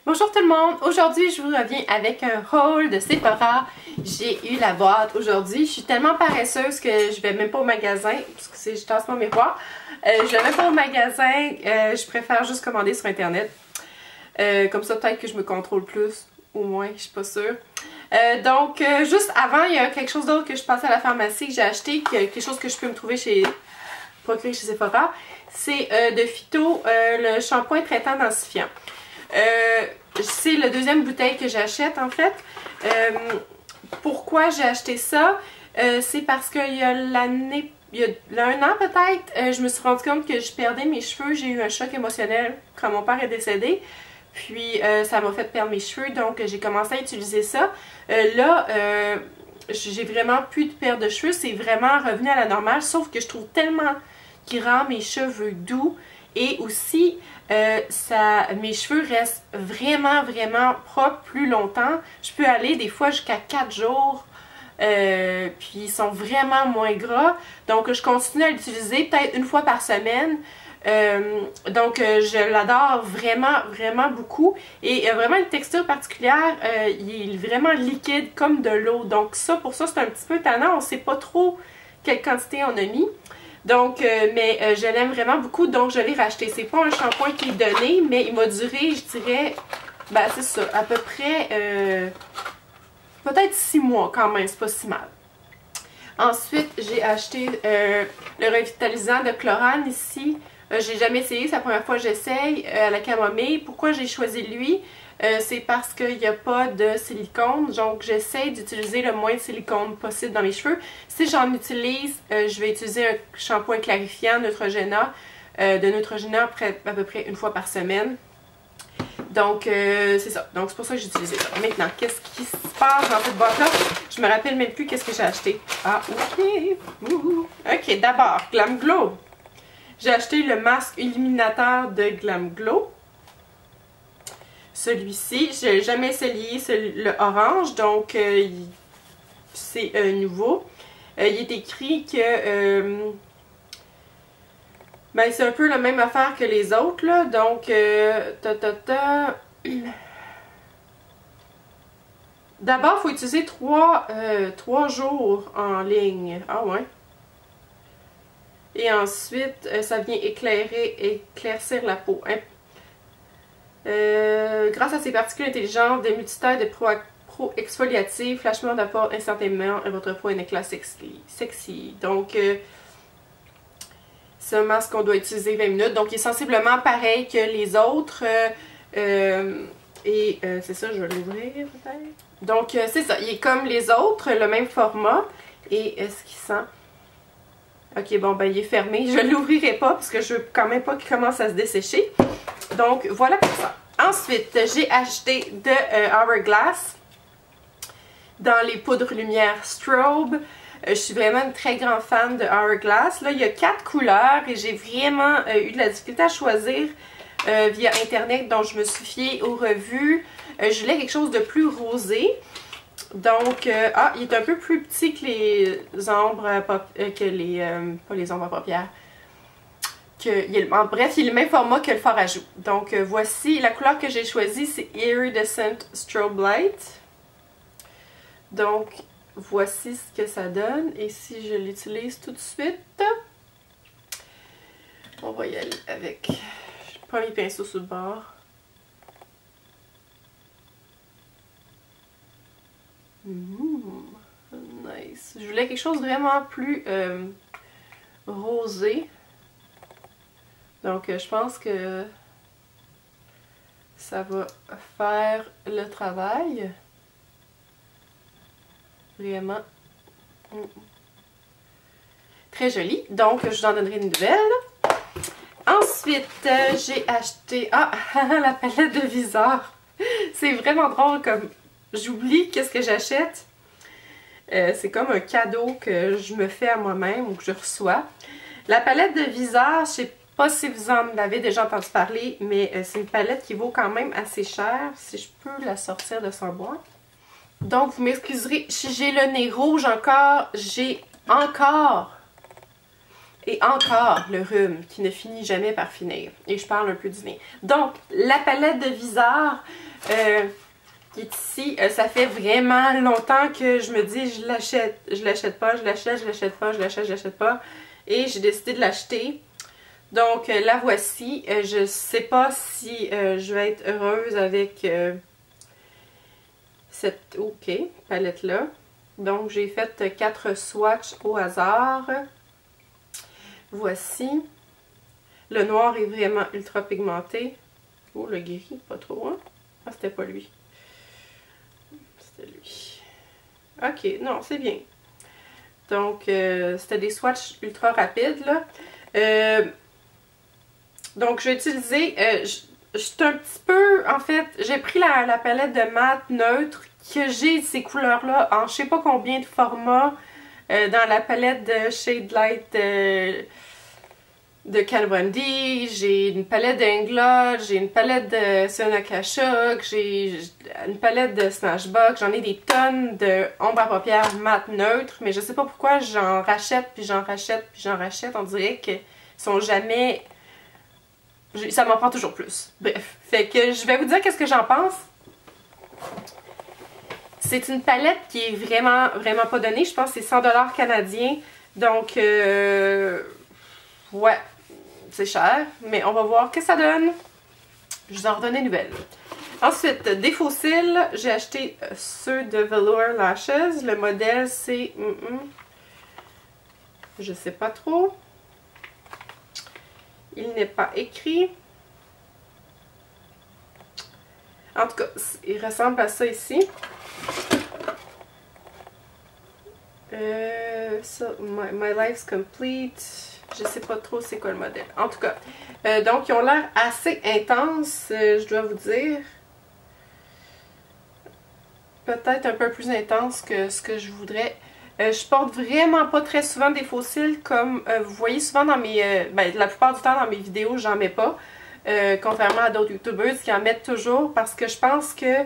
Bonjour tout le monde, aujourd'hui je vous reviens avec un haul de Sephora. J'ai eu la boîte aujourd'hui, je suis tellement paresseuse que je vais même pas au magasin, parce que je tasse mon miroir. Je vais même pas au magasin, je préfère juste commander sur internet. Comme ça peut-être que je me contrôle plus, au moins, je suis pas sûre. Juste avant, il y a quelque chose d'autre que je passais à la pharmacie que j'ai acheté, quelque chose que je peux me trouver procurer chez Sephora. C'est de Phyto, le shampoing traitant densifiant. C'est la deuxième bouteille que j'achète en fait. Pourquoi j'ai acheté ça? C'est parce qu'il y a il y a un an peut-être, je me suis rendu compte que je perdais mes cheveux. J'ai eu un choc émotionnel quand mon père est décédé. Puis ça m'a fait perdre mes cheveux, donc j'ai commencé à utiliser ça. J'ai vraiment plus de perte de cheveux, c'est vraiment revenu à la normale, sauf que je trouve tellement qu'il rend mes cheveux doux. Et aussi, mes cheveux restent vraiment propres plus longtemps. Je peux aller des fois jusqu'à 4 jours. Puis ils sont vraiment moins gras. Donc je continue à l'utiliser peut-être une fois par semaine. Je l'adore vraiment beaucoup. Et il a vraiment une texture particulière. Il est vraiment liquide comme de l'eau. Donc pour ça c'est un petit peu tannant. On ne sait pas trop quelle quantité on a mis. Donc, je l'aime vraiment beaucoup, donc je l'ai racheté. C'est pas un shampoing qui est donné, mais il m'a duré, je dirais, ben c'est ça, à peu près, peut-être 6 mois quand même, c'est pas si mal. Ensuite, j'ai acheté le revitalisant de Chlorane ici. J'ai jamais essayé, c'est la première fois que j'essaye, à la camomille. Pourquoi j'ai choisi lui? C'est parce qu'il n'y a pas de silicone, donc j'essaie d'utiliser le moins de silicone possible dans mes cheveux. Si j'en utilise, je vais utiliser un shampoing clarifiant Neutrogena, de Neutrogena à peu près une fois par semaine. Donc c'est ça, donc c'est pour ça que j'ai utilisé ça. Maintenant, qu'est-ce qui se passe dans cette boîte-là? Je me rappelle même plus qu'est-ce que j'ai acheté. Ah, ok! Ok, d'abord, Glam Glow. J'ai acheté le masque illuminateur de Glam Glow. Celui-ci, je n'ai jamais essayé le orange, donc c'est nouveau. Il est écrit que ben, c'est un peu la même affaire que les autres, là. Donc, d'abord, il faut utiliser 3 jours en ligne. Ah ouais. Et ensuite, ça vient éclaircir la peau. Grâce à ses particules intelligentes, des multitaires de pro-exfoliatifs, flashement d'apporte instantanément à votre peau un éclat sexy. Donc, c'est un masque qu'on doit utiliser 20 minutes. Donc, il est sensiblement pareil que les autres. C'est ça, je vais l'ouvrir peut-être. Donc, c'est ça. Il est comme les autres, le même format. Et est-ce qu'il sent? Ok, bon, ben, il est fermé. Je ne l'ouvrirai pas parce que je veux quand même pas qu'il commence à se dessécher. Donc, voilà pour ça. Ensuite, j'ai acheté de Hourglass dans les poudres lumière strobe. Je suis vraiment une très grande fan de Hourglass. Là, il y a 4 couleurs et j'ai vraiment eu de la difficulté à choisir via internet. Donc, je me suis fiée aux revues. Je voulais quelque chose de plus rosé. Donc, il est un peu plus petit que les ombres pas les ombres à paupières. Bref, il est le même format que le fard à joues. Donc, voici la couleur que j'ai choisie, c'est Iridescent Strobe Light. Donc, voici ce que ça donne. Et si je l'utilise tout de suite, on va y aller avec. Je prends mes pinceaux sur le bord. Nice. Je voulais quelque chose de vraiment plus rosé. Donc, je pense que ça va faire le travail. Vraiment. Très joli. Donc, je vous en donnerai une nouvelle. Ensuite, j'ai acheté... Ah! La palette de viseur. C'est vraiment drôle comme... J'oublie qu'est-ce que j'achète. C'est comme un cadeau que je me fais à moi-même ou que je reçois. La palette de viseur, je sais pas si vous en avez déjà entendu parler, mais c'est une palette qui vaut quand même assez cher. Si je peux la sortir de son boîte. Donc, vous m'excuserez, si j'ai le nez rouge encore, j'ai encore le rhume qui ne finit jamais par finir. Et je parle un peu du nez. Donc, la palette de viseur, qui est ici. Ça fait vraiment longtemps que je me dis je l'achète pas, je l'achète pas. Et j'ai décidé de l'acheter. Donc la voici. Je sais pas si je vais être heureuse avec cette palette là. Donc j'ai fait 4 swatchs au hasard. Voici. Le noir est vraiment ultra pigmenté. Oh, le gris, pas trop, hein? Ah, c'était pas lui. C'était lui. Ok, non, c'est bien. Donc, c'était des swatchs ultra rapides, là. Donc, je vais utiliser... je suis un petit peu... En fait, j'ai pris la palette de mat neutre que j'ai ces couleurs-là en je sais pas combien de formats dans la palette de Shade Light de Kat Von D, j'ai une palette d'Inglot, j'ai une palette de Sonia Kashuk, j'ai une palette de Smashbox, j'en ai des tonnes de ombre à paupières mat neutre, mais je sais pas pourquoi j'en rachète, puis j'en rachète, puis j'en rachète, on dirait qu'ils sont jamais... Ça m'en prend toujours plus. Bref, fait que je vais vous dire qu'est-ce que j'en pense. C'est une palette qui est vraiment, vraiment pas donnée, je pense que c'est 100$ canadiens, donc ouais, c'est cher, mais on va voir ce que ça donne. Je vous en redonne des nouvelles. Ensuite, des faux cils, j'ai acheté ceux de Velour Lashes. Le modèle, c'est... je sais pas trop. Il n'est pas écrit. En tout cas, il ressemble à ça ici. My Life's Complete. Je sais pas trop c'est quoi le modèle. En tout cas, donc ils ont l'air assez intenses, je dois vous dire. Peut-être un peu plus intense que ce que je voudrais. Je porte vraiment pas très souvent des faux cils, comme vous voyez souvent dans mes... la plupart du temps dans mes vidéos, j'en mets pas. Contrairement à d'autres youtubeurs qui en mettent toujours, parce que je pense que,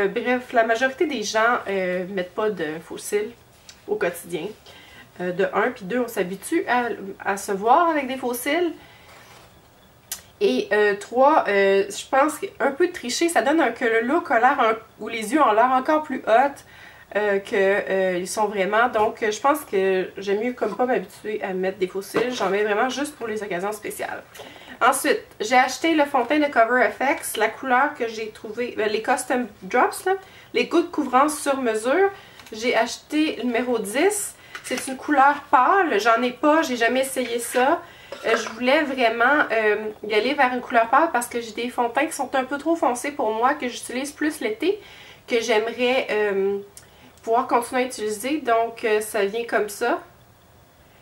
bref, la majorité des gens mettent pas de faux cils au quotidien. De 1, puis 2, on s'habitue à se voir avec des faux cils. Et 3, je pense qu'un peu triché, ça donne que le look a l'air, ou les yeux ont l'air encore plus hot qu'ils sont vraiment. Donc je pense que j'aime mieux comme pas m'habituer à mettre des faux cils. J'en mets vraiment juste pour les occasions spéciales. Ensuite, j'ai acheté le fond de teint de Cover FX, la couleur que j'ai trouvé, les Custom Drops, là, les gouttes couvrance sur mesure. J'ai acheté le numéro 10. C'est une couleur pâle, j'en ai pas, j'ai jamais essayé ça. Je voulais vraiment y aller vers une couleur pâle parce que j'ai des fonds de teint qui sont un peu trop foncés pour moi, que j'utilise plus l'été, que j'aimerais pouvoir continuer à utiliser. Donc ça vient comme ça.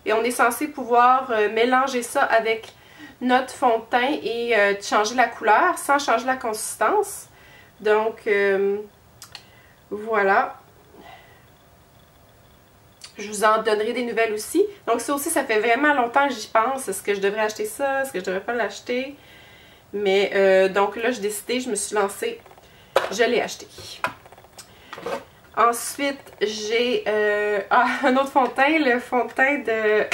Et on est censé pouvoir mélanger ça avec notre fond de teint et changer la couleur sans changer la consistance. Donc voilà. Je vous en donnerai des nouvelles aussi. Donc ça aussi, ça fait vraiment longtemps que j'y pense. Est-ce que je devrais acheter ça? Est-ce que je devrais pas l'acheter? Mais donc là, j'ai décidé, je me suis lancée. Je l'ai acheté. Ensuite, j'ai un autre fond de teint. Le fond de teint de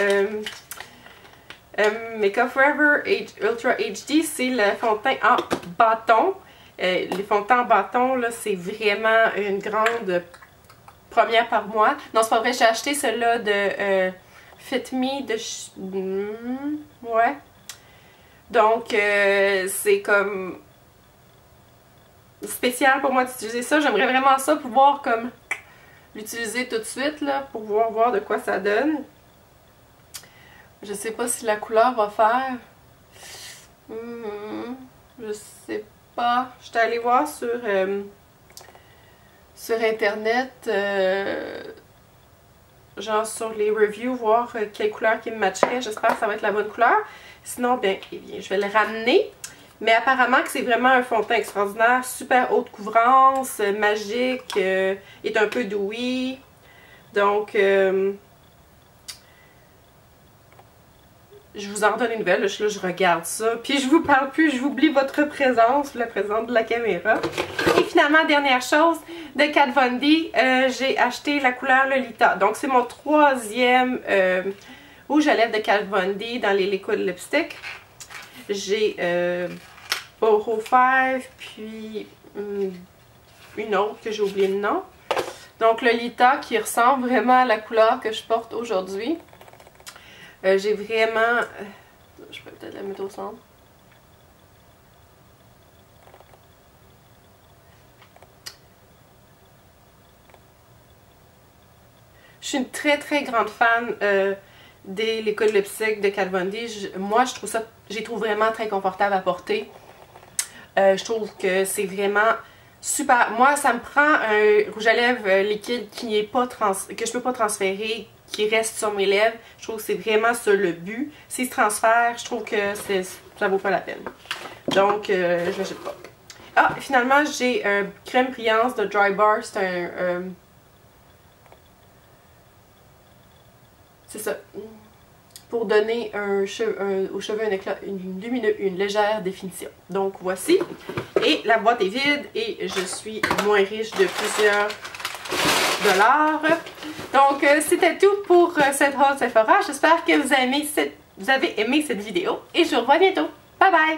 Makeup Forever Ultra HD. C'est le fond de teint en bâton. Les fonds de teint en bâton, là, c'est vraiment une grande... première par mois. Non, c'est pas vrai, j'ai acheté celui-là de Fit Me de... ouais. Donc, c'est comme spécial pour moi d'utiliser ça. J'aimerais vraiment ça, pouvoir comme l'utiliser tout de suite, là, pour pouvoir voir de quoi ça donne. Je sais pas si la couleur va faire. Je sais pas. J'étais allée voir sur internet, genre sur les reviews, voir quelle couleur qui me matcherait. J'espère que ça va être la bonne couleur. Sinon, bien, je vais le ramener. Mais apparemment que c'est vraiment un fond de teint extraordinaire, super haute couvrance, magique, est un peu dewy. Donc, je vous en redonne une nouvelle. Là, je regarde ça. Puis je vous parle plus, je vous oublie votre présence, la présence de la caméra. Et finalement, dernière chose, de Kat Von D, j'ai acheté la couleur Lolita. Donc c'est mon troisième rouge à lèvres de Kat Von D dans les liquid lipstick. J'ai Boro 5, puis une autre que j'ai oublié le nom. Donc Lolita qui ressemble vraiment à la couleur que je porte aujourd'hui. J'ai vraiment... je peux peut-être la mettre au centre. Je suis une très très grande fan de l'école lipstick de Kat Von D. Moi je trouve ça, j'ai trouve vraiment très confortable à porter. Je trouve que c'est vraiment super. Moi ça me prend un rouge à lèvres liquide qui n'est pas que je peux pas transférer, qui reste sur mes lèvres. Je trouve que c'est vraiment ça le but. S'il se transfère, je trouve que ça vaut pas la peine. Donc je l'achète pas. Ah, finalement j'ai un crème brillance de Dry Bar. C'est un... c'est ça. Pour donner aux cheveux un éclat lumineux, une légère définition. Donc voici. Et la boîte est vide et je suis moins riche de plusieurs dollars. Donc c'était tout pour cette haul Sephora. J'espère que vous avez aimé cette vidéo et je vous revois bientôt. Bye bye!